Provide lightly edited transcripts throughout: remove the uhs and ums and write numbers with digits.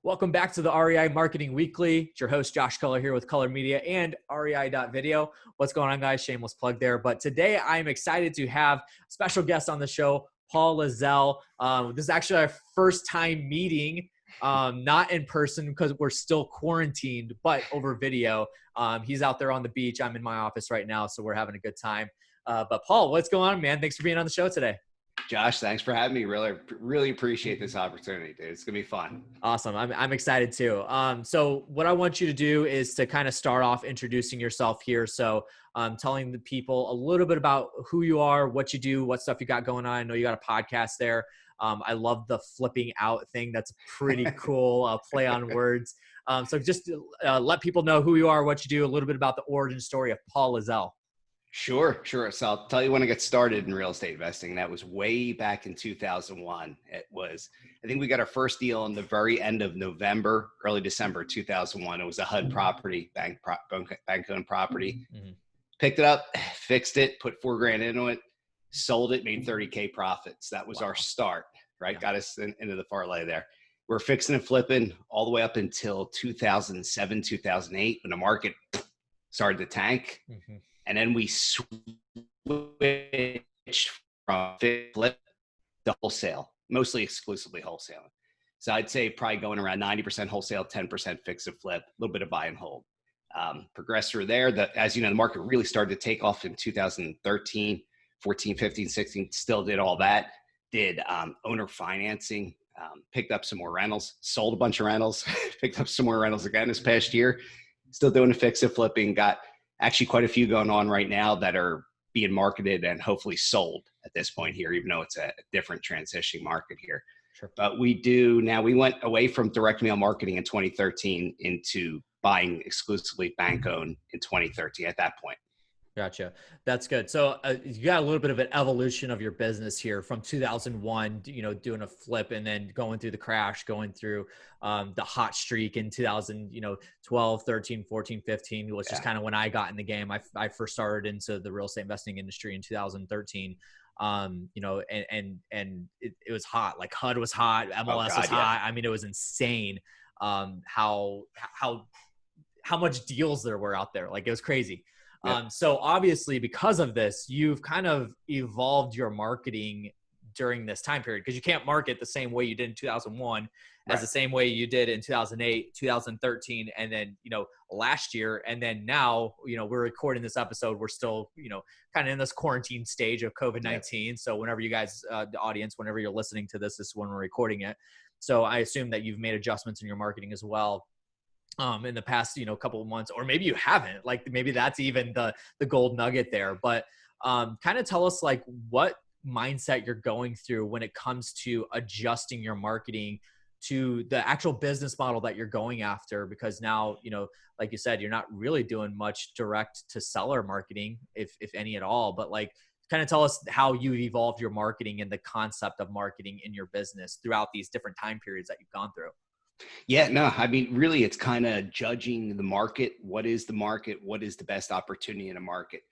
Welcome back to the REI Marketing Weekly. It's your host, Josh Culler, here with Color Media and REI.video. What's going on, guys? Shameless plug there. But today I'm excited to have a special guest on the show, Paul Lizell. This is actually our first time meeting, not in person because we're still quarantined, but over video. He's out there on the beach. I'm in my office right now, so we're having a good time. But Paul, what's going on, man? Thanks for being on the show today. Josh, thanks for having me. Really appreciate this opportunity, dude. It's gonna be fun. Awesome. I'm excited too. So what I want you to do is to kind of start off introducing yourself here. So telling the people a little bit about who you are, what you do, what stuff you got going on. I know you got a podcast there. I love the flipping out thing. That's pretty cool. Play on words. So just let people know who you are, what you do, a little bit about the origin story of Paul Lizell. Sure. So I'll tell you when I got started in real estate investing. That was way back in 2001. It was, I think we got our first deal on the very end of November, early December 2001. It was a HUD property, bank-owned property. Mm-hmm. Picked it up, fixed it, put $4,000 into it, sold it, made 30K profits. That was our start, right? Yeah. Got us into the parlay there. We're fixing and flipping all the way up until 2007, 2008 when the market started to tank. Mm-hmm. And then we switched from flip to wholesale, mostly exclusively wholesaling. So I'd say probably going around 90% wholesale, 10% fix and flip, a little bit of buy and hold. Progressed through there. As you know, the market really started to take off in 2013, 14, 15, 16, still did all that. Did owner financing, picked up some more rentals, sold a bunch of rentals, picked up some more rentals again this past year. Still doing the fix and flipping, got actually quite a few going on right now that are being marketed and hopefully sold at this point here, even though it's a different transitioning market here. Sure. But we went away from direct mail marketing in 2013 into buying exclusively bank owned in 2013 at that point. Gotcha. That's good. So you got a little bit of an evolution of your business here from 2001, doing a flip and then going through the crash, going through the hot streak in 2012, 13, 14, 15, which is kind of when I got in the game. I first started into the real estate investing industry in 2013. And it was hot. Like HUD was hot. MLS was hot. I mean, it was insane. How much deals there were out there. Like it was crazy. So obviously because of this, you've kind of evolved your marketing during this time period because you can't market the same way you did in 2001 as the same way you did in 2008, 2013, and then, last year. And then now, we're recording this episode. We're still, kind of in this quarantine stage of COVID-19. Yeah. So whenever you guys, the audience, whenever you're listening to this is when we're recording it. So I assume that you've made adjustments in your marketing as well. In the past, couple of months, or maybe you haven't, like maybe that's even the gold nugget there, but kind of tell us like what mindset you're going through when it comes to adjusting your marketing to the actual business model that you're going after, because now, like you said, you're not really doing much direct to seller marketing, if any at all, but like kind of tell us how you've evolved your marketing and the concept of marketing in your business throughout these different time periods that you've gone through. Yeah, no, I mean, really, it's kind of judging the market. What is the market? What is the best opportunity in a market?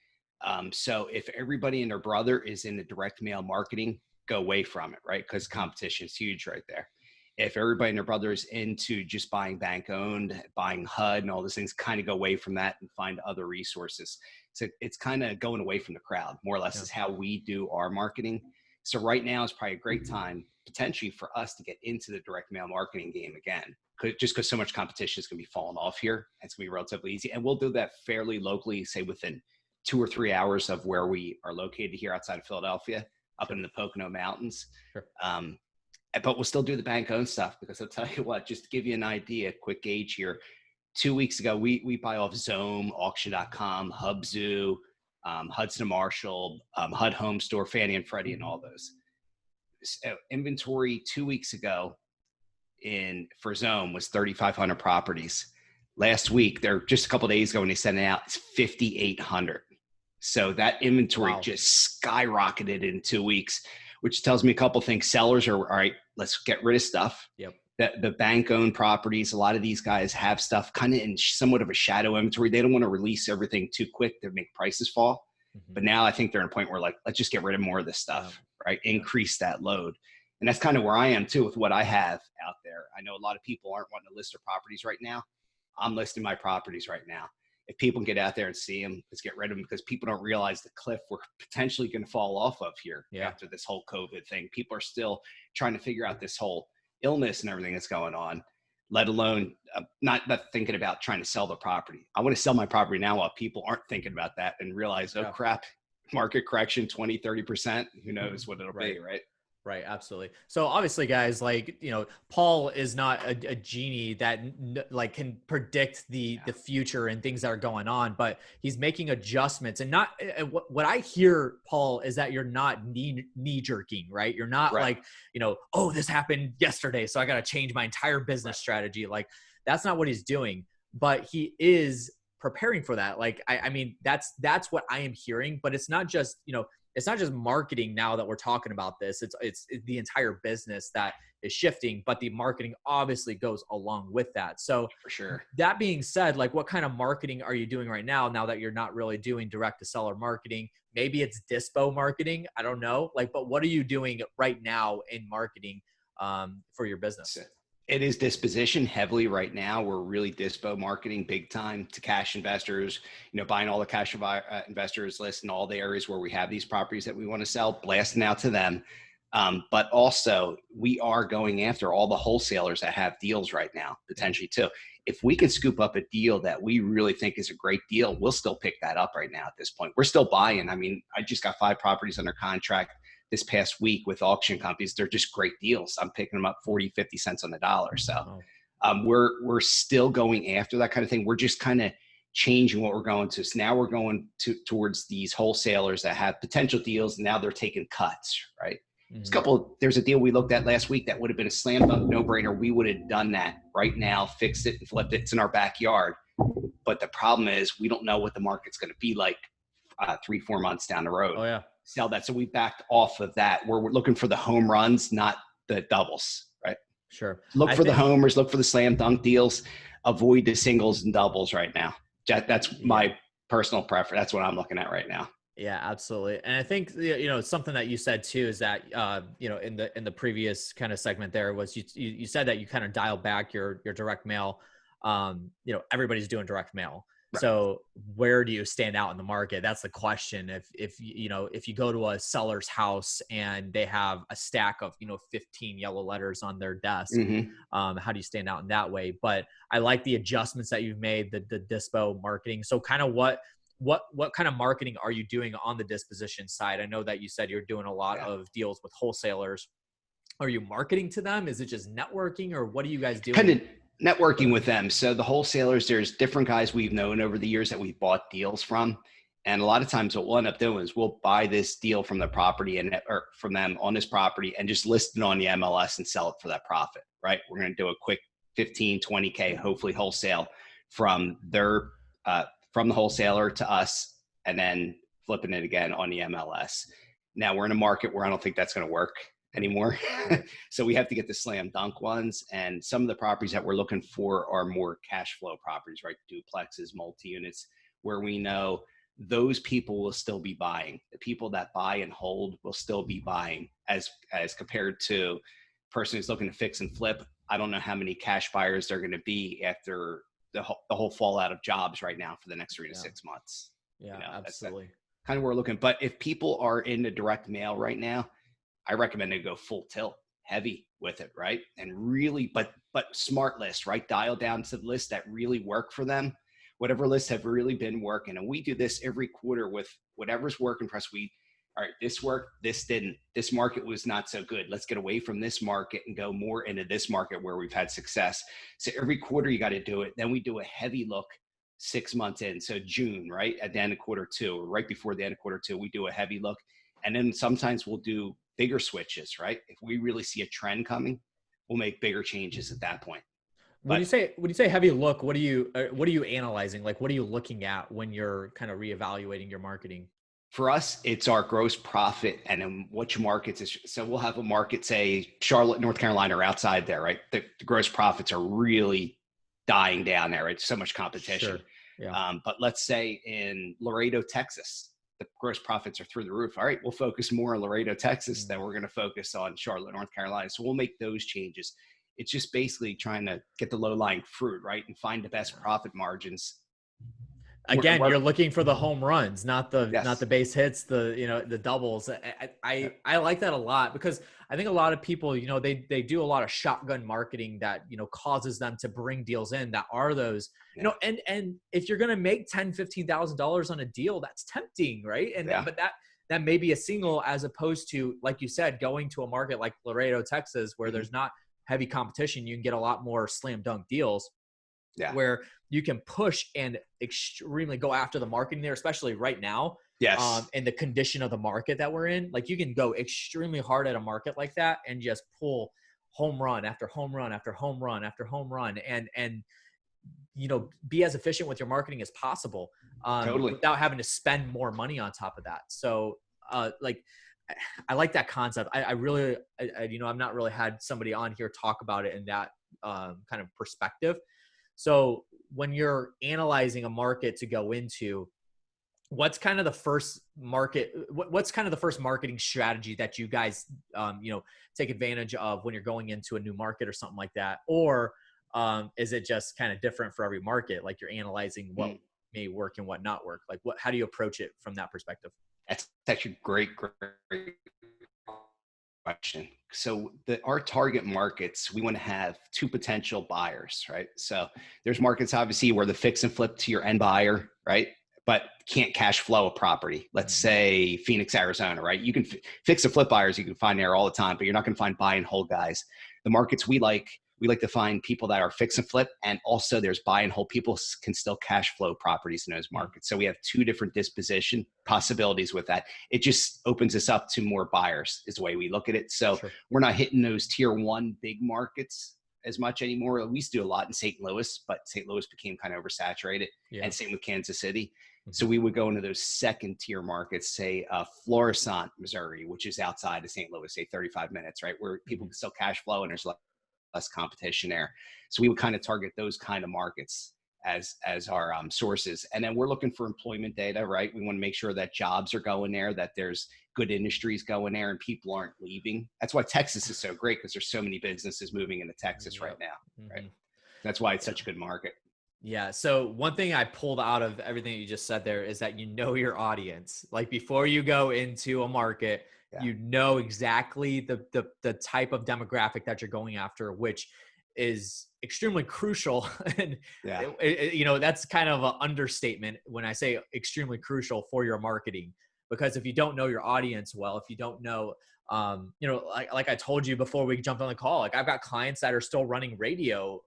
So if everybody and their brother is in the direct mail marketing, go away from it, right? Because competition is huge right there. If everybody and their brother is into just buying bank owned, buying HUD and all those things, kind of go away from that and find other resources. So it's kind of going away from the crowd, more or less is how we do our marketing. So right now is probably a great time potentially for us to get into the direct mail marketing game again, just because so much competition is going to be falling off here. It's going to be relatively easy. And we'll do that fairly locally, say within 2 or 3 hours of where we are located here outside of Philadelphia, up in the Pocono Mountains. Sure. But we'll still do the bank owned stuff because I'll tell you what, just to give you an idea, quick gauge here. 2 weeks ago, we buy off Zome, auction.com, Hubzu, Hudson Marshall, HUD Home Store, Fannie and Freddie, and all those. So inventory 2 weeks ago for Zome was 3,500 properties. Last week, just a couple of days ago when they sent it out, it's 5,800. So that inventory just skyrocketed in 2 weeks, which tells me a couple of things. Sellers are, all right, let's get rid of stuff. Yep. The bank-owned properties, a lot of these guys have stuff kind of in somewhat of a shadow inventory. They don't want to release everything too quick to make prices fall. Mm-hmm. But now I think they're at a point where like, let's just get rid of more of this stuff, right? Increase that load. And that's kind of where I am too with what I have out there. I know a lot of people aren't wanting to list their properties right now. I'm listing my properties right now. If people can get out there and see them, let's get rid of them, because people don't realize the cliff we're potentially going to fall off of here after this whole COVID thing. People are still trying to figure out this whole illness and everything that's going on, let alone not thinking about trying to sell the property. I want to sell my property now while people aren't thinking about that and realize, oh crap, market correction, 20, 30%, who knows what it'll be, right? Right. Absolutely. So obviously, guys, like, Paul is not a genie that like can predict the future and things that are going on, but he's making adjustments. And not what I hear, Paul, is that you're not knee jerking, right? You're not like, oh, this happened yesterday, so I got to change my entire business strategy. Like, that's not what he's doing, but he is preparing for that. Like, I mean, that's what I am hearing, but it's not just, it's not just marketing now that we're talking about this. It's the entire business that is shifting, but the marketing obviously goes along with that. So for sure. That being said, like, what kind of marketing are you doing right now that you're not really doing direct to seller marketing? Maybe it's dispo marketing. I don't know. Like, but what are you doing right now in marketing for your business? It is disposition heavily right now. We're really dispo marketing big time to cash investors, buying all the cash investors list in all the areas where we have these properties that we want to sell, blasting out to them. But also we are going after all the wholesalers that have deals right now, potentially too. If we can scoop up a deal that we really think is a great deal, we'll still pick that up right now at this point. We're still buying. I mean, I just got 5 properties under contract this past week with auction companies. They're just great deals. I'm picking them up 40, 50 cents on the dollar. So we're still going after that kind of thing. We're just kind of changing what we're going to. So now we're going towards these wholesalers that have potential deals. And now they're taking cuts, right? There's a deal we looked at last week that would have been a slam dunk no-brainer. We would have done that right now, fixed it and flipped it. It's in our backyard. But the problem is we don't know what the market's going to be like 3-4 months down the road. Oh, yeah. Sell that. So we backed off of that. We're looking for the home runs, not the doubles, right? Sure. Look for the homers, look for the slam dunk deals, avoid the singles and doubles right now. That's my personal preference. That's what I'm looking at right now. Yeah, absolutely. And I think, something that you said too, is that, in the previous kind of segment there was you said that you kind of dialed back your direct mail. Everybody's doing direct mail. Right. So where do you stand out in the market? That's the question. If you go to a seller's house and they have a stack of, 15 yellow letters on their desk, how do you stand out in that way? But I like the adjustments that you've made, the dispo marketing. So kind of what kind of marketing are you doing on the disposition side? I know that you said you're doing a lot of deals with wholesalers. Are you marketing to them? Is it just networking, or what are you guys doing? Kind of networking with them. So the wholesalers, there's different guys we've known over the years that we've bought deals from. And a lot of times what we'll end up doing is we'll buy this deal from the property or from them on this property and just list it on the MLS and sell it for that profit, right? We're going to do a quick 15, 20K, hopefully wholesale from the wholesaler to us, and then flipping it again on the MLS. Now we're in a market where I don't think that's going to work anymore. So we have to get the slam dunk ones. And some of the properties that we're looking for are more cash flow properties, right? Duplexes, multi-units, where we know those people will still be buying. The people that buy and hold will still be buying, as compared to a person who's looking to fix and flip. I don't know how many cash buyers there are going to be after the whole fallout of jobs right now for the next 3 to 6 months. Yeah, absolutely. That's kind of where we're looking. But if people are in the direct mail right now, I recommend they go full tilt, heavy with it, right? And really, but smart lists, right? Dial down to the lists that really work for them. Whatever lists have really been working. And we do this every quarter with whatever's working for us. All right, this worked, this didn't. This market was not so good. Let's get away from this market and go more into this market where we've had success. So every quarter you got to do it. Then we do a heavy look 6 months in. So June, right? At the end of quarter 2, or right before the end of quarter 2, we do a heavy look. And then sometimes we'll do bigger switches, right? If we really see a trend coming, we'll make bigger changes at that point. When you say heavy look, what are you analyzing? Like, what are you looking at when you're kind of reevaluating your marketing? For us, it's our gross profit and in which markets. So we'll have a market, say Charlotte, North Carolina, or outside there, right? The gross profits are really dying down there, right? So much competition. Sure. Yeah. But let's say in Laredo, Texas, the gross profits are through the roof. All right, we'll focus more on Laredo, Texas, than we're going to focus on Charlotte, North Carolina. So we'll make those changes. It's just basically trying to get the low-lying fruit, right, and find the best profit margins. Again, you're looking for the home runs, not Yes. the base hits, the doubles. I like that a lot, because I think a lot of people, they do a lot of shotgun marketing that, causes them to bring deals in that are those, and if you're going to make $10,000-$15,000 on a deal, that's tempting, right? But that may be a single, as opposed to, like you said, going to a market like Laredo, Texas, where there's not heavy competition. You can get a lot more slam dunk deals. Where you can push and extremely go after the marketing there, especially right now. Yes. And the condition of the market that we're in, like, you can go extremely hard at a market like that and just pull home run after home run after home run after home run, and be as efficient with your marketing as possible, Totally. without having to spend more money on top of that. So like, I like that concept. I really, I've not really had somebody on here talk about it in that kind of perspective. So when you're analyzing a market to go into, what's kind of the first marketing strategy that you guys, take advantage of when you're going into a new market or something like that? Or is it just kind of different for every market? Like, you're analyzing what may work and what not work. Like, how do you approach it from that perspective? That's actually great question. So our target markets, we want to have two potential buyers, right? So there's markets obviously where the fix and flip to your end buyer, right, but can't cash flow a property. Let's say Phoenix, Arizona, right? You can fix and flip buyers, you can find there all the time, but you're not going to find buy and hold guys. The markets we like to find people that are fix and flip, and also there's buy and hold. People can still cash flow properties in those markets. So we have two different disposition possibilities with that. It just opens us up to more buyers, is the way we look at it. So we're not hitting those tier one big markets as much anymore. We used to do a lot in St. Louis, but St. Louis became kind of oversaturated, and same with Kansas City. So we would go into those second tier markets, say Florissant, Missouri, which is outside of St. Louis, say 35 minutes, right, where people can still cash flow and there's less competition there. So we would kind of target those kind of markets as our sources. And then we're looking for employment data, right? We want to make sure that jobs are going there, that there's good industries going there, and people aren't leaving. That's why Texas is so great, because there's so many businesses moving into Texas right now, right? That's why it's such a good market. Yeah. So one thing I pulled out of everything you just said there is that your audience. Like, before you go into a market, you know exactly the type of demographic that you're going after, which is extremely crucial. And that's kind of an understatement when I say extremely crucial for your marketing, because if you don't know your audience well, if you don't know, like I told you before we jumped on the call, like, I've got clients that are still running radio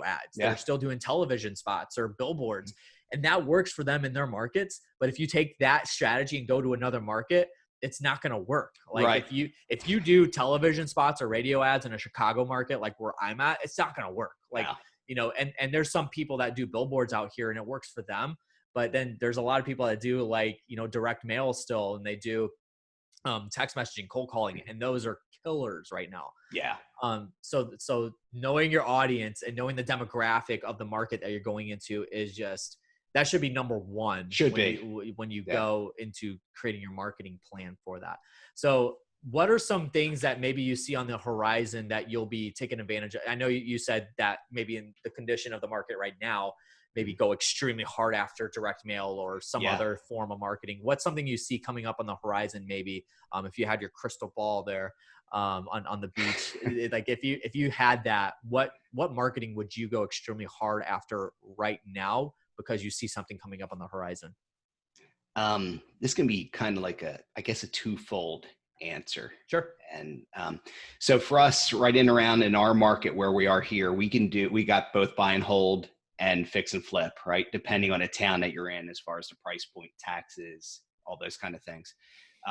ads. They're still doing television spots or billboards, and that works for them in their markets. But if you take that strategy and go to another market, it's not going to work. Like, if you do television spots or radio ads in a Chicago market, like where I'm at, it's not going to work. Like, and there's some people that do billboards out here and it works for them. But then there's a lot of people that do, like, direct mail still, and they do text messaging, cold calling, and those are killers right now. So knowing your audience and knowing the demographic of the market that you're going into is just, that should be number one. When you go into creating your marketing plan for that. So what are some things that maybe you see on the horizon that you'll be taking advantage of? I know you said that maybe in the condition of the market right now, maybe go extremely hard after direct mail or some other form of marketing. What's something you see coming up on the horizon? Maybe if you had your crystal ball there on the beach, like, if you had that, what marketing would you go extremely hard after right now, because you see something coming up on the horizon? This can be kind of like I guess a twofold answer. Sure. And so for us, right in around in our market where we are here, we got both buy and hold and fix and flip, right? Depending on a town that you're in, as far as the price point, taxes, all those kind of things.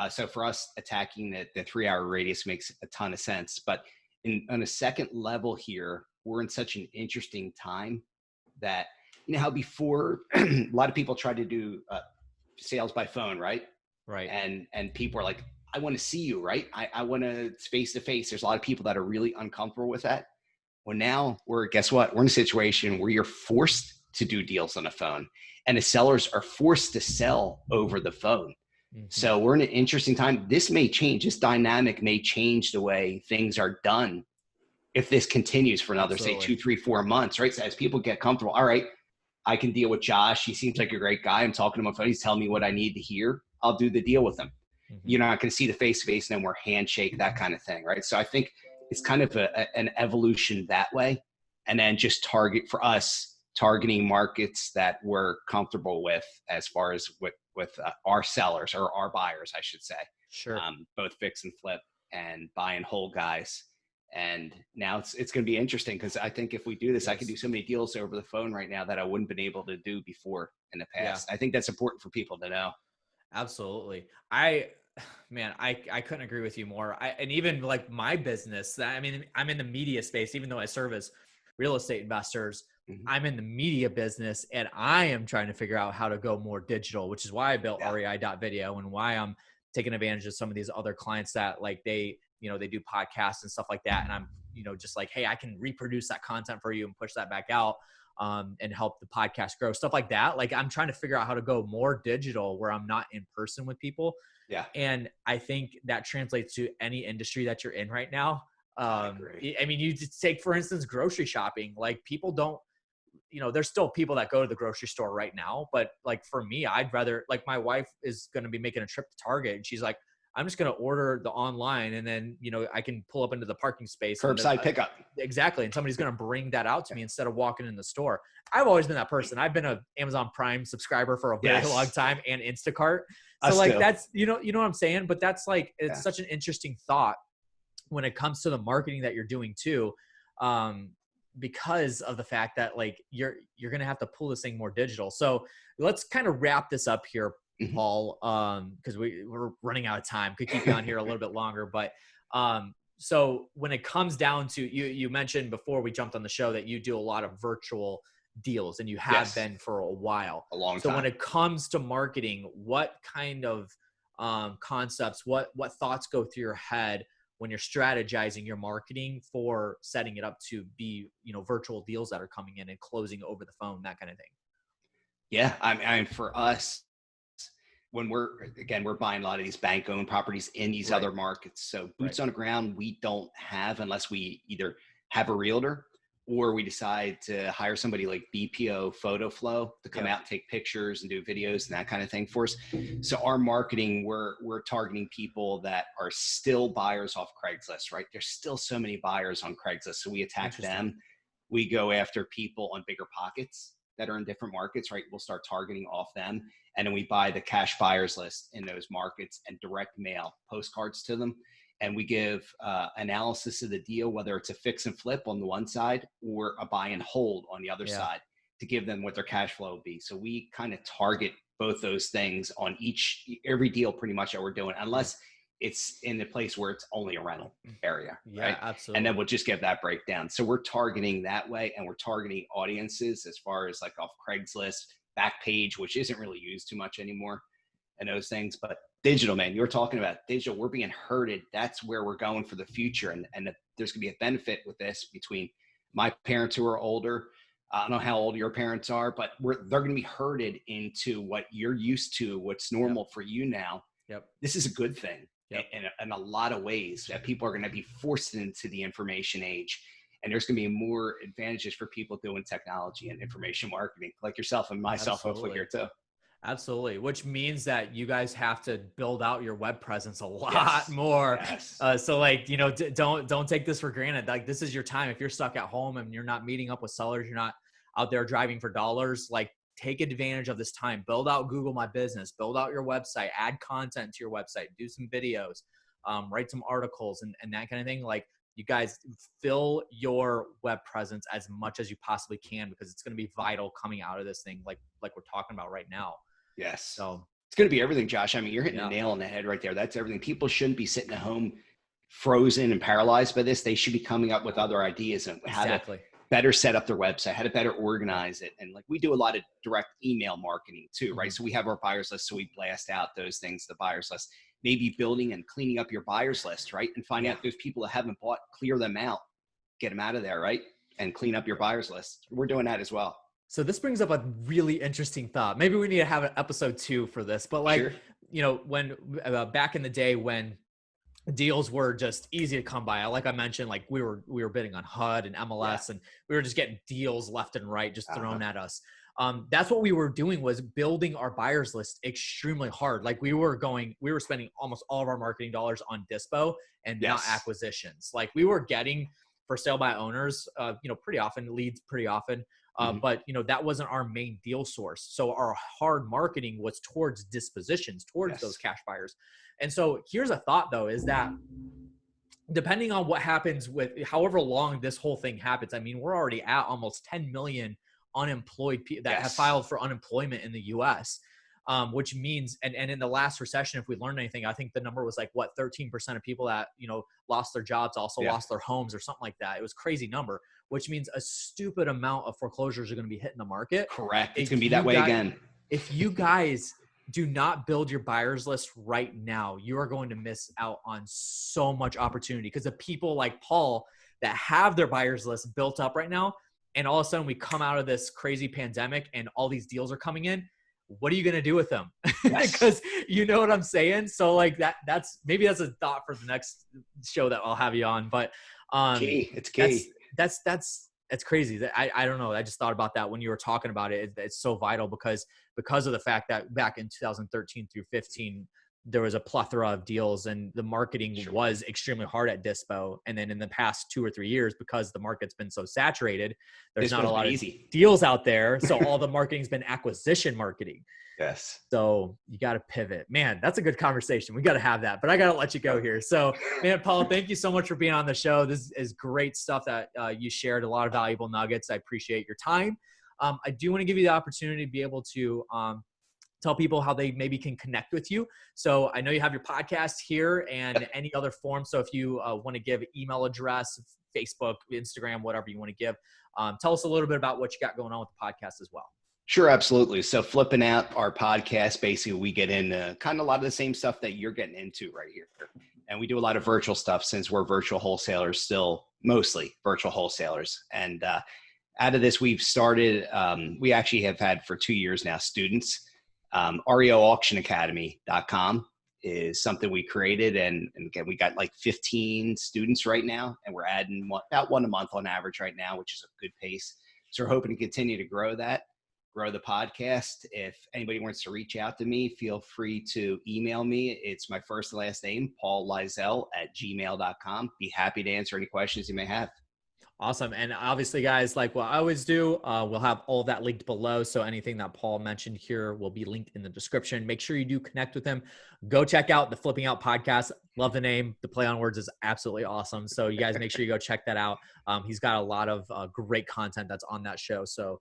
So for us, attacking the 3-hour radius makes a ton of sense. But on a second level here, we're in such an interesting time that, how before a lot of people try to do sales by phone, right? Right. And people are like, I want to see you, right? I want to face to face. There's a lot of people that are really uncomfortable with that. Well, now guess what? We're in a situation where you're forced to do deals on the phone, and the sellers are forced to sell over the phone. Hmm. So we're in an interesting time. This may change. This dynamic may change the way things are done if this continues for another, say, Absolutely. 2, 3, 4 months, right? So as people get comfortable, all right, I can deal with Josh. He seems like a great guy. I'm talking to him on the phone. He's telling me what I need to hear. I'll do the deal with him. Hmm. You're not going to see the face to face, no more handshake, that kind of thing, right? So I think it's kind of an evolution that way. And then just target for us, targeting markets that we're comfortable with as far as with our sellers or our buyers, I should say, Sure. both fix and flip and buy and hold guys. And now it's going to be interesting because I think if we do this, I can do Yes. so many deals over the phone right now that I wouldn't been able to do before in the Yeah. past. I think that's important for people to know. Absolutely. Man, I couldn't agree with you more. And even like my business, I mean, I'm in the media space, even though I serve as real estate investors, Mhm. I'm in the media business and I am trying to figure out how to go more digital, which is why I built Yeah. rei.video and why I'm taking advantage of some of these other clients that like they do podcasts and stuff like that. And I'm, just like, hey, I can reproduce that content for you and push that back out. And help the podcast grow, stuff like that. Like I'm trying to figure out how to go more digital where I'm not in person with people. Yeah. And I think that translates to any industry that you're in right now. I agree. I mean, you just take, for instance, grocery shopping. Like people don't, there's still people that go to the grocery store right now. But like for me, I'd rather, like my wife is going to be making a trip to Target and she's like, I'm just going to order the online and then, I can pull up into the parking space and Curbside pickup. exactly. And somebody's going to bring that out to Yeah. me instead of walking in the store. I've always been that person. I've been a Amazon Prime subscriber for a very long Yes. time and Instacart. So Us like too. that's, you know what I'm saying? But that's like, it's Yeah. such an interesting thought when it comes to the marketing that you're doing too. Because of the fact that like you're gonna have to pull this thing more digital. So let's kind of wrap this up here, Mhm. Paul, because we're running out of time. Could keep you on here a little bit longer, but so when it comes down to you mentioned before we jumped on the show that you do a lot of virtual deals and you have Yes. been for a while. A long So when time. it comes to marketing, what kind of concepts, what thoughts go through your head when you're strategizing your marketing for setting it up to be, virtual deals that are coming in and closing over the phone, that kind of thing? Yeah. I mean, for us, when we're buying a lot of these bank owned properties in these Right. other markets. So Right. boots on the ground, we don't have unless we either have a realtor or we decide to hire somebody like BPO Photo Flow to come Yep. out and take pictures and do videos and that kind of thing for us. So our marketing, we're targeting people that are still buyers off Craigslist, right? There's still so many buyers on Craigslist. So we attack Interesting. them. We go after people on bigger pockets that are in different markets, right? We'll start targeting off them. And then we buy the cash buyers list in those markets and direct mail postcards to them. And we give analysis of the deal, whether it's a fix and flip on the one side or a buy and hold on the other Yeah. side, to give them what their cash flow will be. So we kind of target both those things on every deal pretty much that we're doing, Yeah. unless it's in the place where it's only a rental area, Yeah, right? And then absolutely. we'll just give that breakdown. So we're targeting that way, and we're targeting audiences as far as like off Craigslist, Backpage, which isn't really used too much anymore, and those things. But digital, man, you're talking about digital. We're being herded. That's where we're going for the future, and there's going to be a benefit with this between my parents who are older. I don't know how old your parents are, but they're going to be herded into what you're used to, what's Yep. normal for you now. Yep. This is a good thing Yep. in a lot of ways, that people are going to be forced into the information age. And there's going to be more advantages for people doing technology and information marketing like yourself and myself, hopefully Absolutely. here too. Absolutely. Which means that you guys have to build out your web presence a lot Yes. more. Yes. So like, don't take this for granted. Like this is your time. If you're stuck at home and you're not meeting up with sellers, you're not out there driving for dollars, like take advantage of this time. Build out Google My Business, build out your website, add content to your website, do some videos, write some articles and that kind of thing. Like you guys fill your web presence as much as you possibly can because it's going to be vital coming out of this thing like we're talking about right now. Yes. So It's going to be everything, Josh. I mean, you're hitting the yeah, nail on the head right there. That's everything. People shouldn't be sitting at home frozen and paralyzed by this. They should be coming up with other ideas and how to exactly. better set up their website, how to better Yep. organize it. And like we do a lot of direct email marketing too, right? Mhm. So we have our buyers list. So we blast out those things, the buyers list, maybe building and cleaning up your buyers list, right? And finding Yeah. out those people that haven't bought, clear them out, get them out of there, right? And clean up your buyers list. We're doing that as well. So this brings up a really interesting thought. Maybe we need to have an episode 2 for this, but like Sure. when back in the day when deals were just easy to come by. Like I mentioned, like we were bidding on HUD and Yeah. MLS, and we were just getting deals left and right just Uh-huh. thrown at us. That's what we were doing, was building our buyers list extremely hard. Like we were spending almost all of our marketing dollars on dispo and not Yes. acquisitions. Like we were getting for sale by owners, pretty often, leads pretty often. Mhm. But that wasn't our main deal source. So our hard marketing was towards dispositions, towards those Yes. cash buyers. And so here's a thought though, is that depending on what happens with however long this whole thing happens, I mean, we're already at almost 10 million unemployed people that have Yes. filed for unemployment in the US. Which means, and in the last recession, if we learned anything, I think the number was like what, 13% of people that, lost their jobs also Yeah. lost their homes or something like that. It was a crazy number, which means a stupid amount of foreclosures are going to be hitting the market. Correct. It's If going to be that you way got, again. if you guys do not build your buyers list right now, you are going to miss out on so much opportunity, because the people like Paul that have their buyers list built up right now, and all of a sudden we come out of this crazy pandemic and all these deals are coming in. What are you going to do with them? Yes. Because you know what I'm saying? So like maybe that's a thought for the next show that I'll have you on. But Key. It's that's key. it's crazy. I don't know. I just thought about that when you were talking about it. It's so vital because of the fact that back in 2013 through 15, there was a plethora of deals and the marketing Sure. was extremely hard at dispo. And then in the past 2 or 3 years, because the market's been so saturated, there's This not a one's been lot of easy. deals out there. So all the marketing's been acquisition marketing. Yes. So you got to pivot, man. That's a good conversation. We got to have that, but I got to let you go here. So, man, Paul, thank you so much for being on the show. This is great stuff that you shared, a lot of valuable nuggets. I appreciate your time. I do want to give you the opportunity to be able to tell people how they maybe can connect with you. So I know you have your podcast here and any other form. So if you want to give email address, Facebook, Instagram, whatever you want to give, tell us a little bit about what you got going on with the podcast as well. Sure, absolutely. So flipping out our podcast, basically we get into kind of a lot of the same stuff that you're getting into right here. And we do a lot of virtual stuff since we're virtual wholesalers, still mostly virtual wholesalers. And out of this, we've started, we actually have had for 2 years now, students. REOauctionacademy.com is something we created. And again, we got like 15 students right now, and we're adding about one a month on average right now, which is a good pace. So we're hoping to continue to grow that. Grow the podcast. If anybody wants to reach out to me, feel free to email me. It's my first and last name, paullizell@gmail.com. Be happy to answer any questions you may have. Awesome. And obviously, guys, like what I always do, we'll have all of that linked below. So anything that Paul mentioned here will be linked in the description. Make sure you do connect with him. Go check out the Flipping Out podcast. Love the name. The play on words is absolutely awesome. So you guys make sure you go check that out. He's got a lot of great content that's on that show. So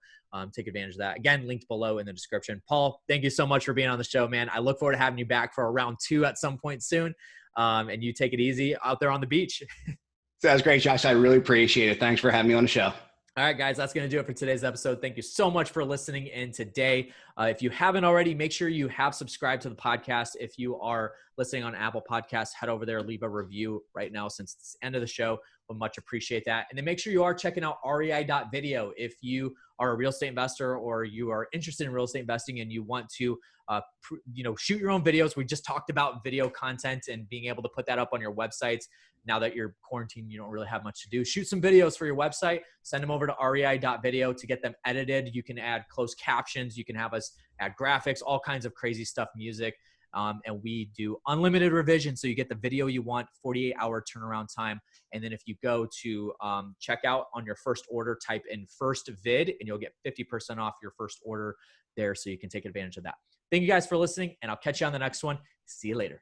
take advantage of that. Again, linked below in the description. Paul, thank you so much for being on the show, man. I look forward to having you back for a round 2 at some point soon. And you take it easy out there on the beach. Sounds great, Josh. I really appreciate it. Thanks for having me on the show. All right, guys, that's going to do it for today's episode. Thank you so much for listening in today. If you haven't already, make sure you have subscribed to the podcast. If you are listening on Apple Podcasts, head over there, leave a review right now since it's the end of the show. We'll much appreciate that. And then make sure you are checking out rei.video. If you are a real estate investor or you are interested in real estate investing and you want to shoot your own videos. We just talked about video content and being able to put that up on your websites. Now that you're quarantined, you don't really have much to do. Shoot some videos for your website, send them over to rei.video to get them edited. You can add closed captions. You can have us add graphics, all kinds of crazy stuff, music. And we do unlimited revision. So you get the video you want, 48-hour turnaround time. And then if you go to check out on your first order, type in first vid and you'll get 50% off your first order there. So you can take advantage of that. Thank you guys for listening, and I'll catch you on the next one. See you later.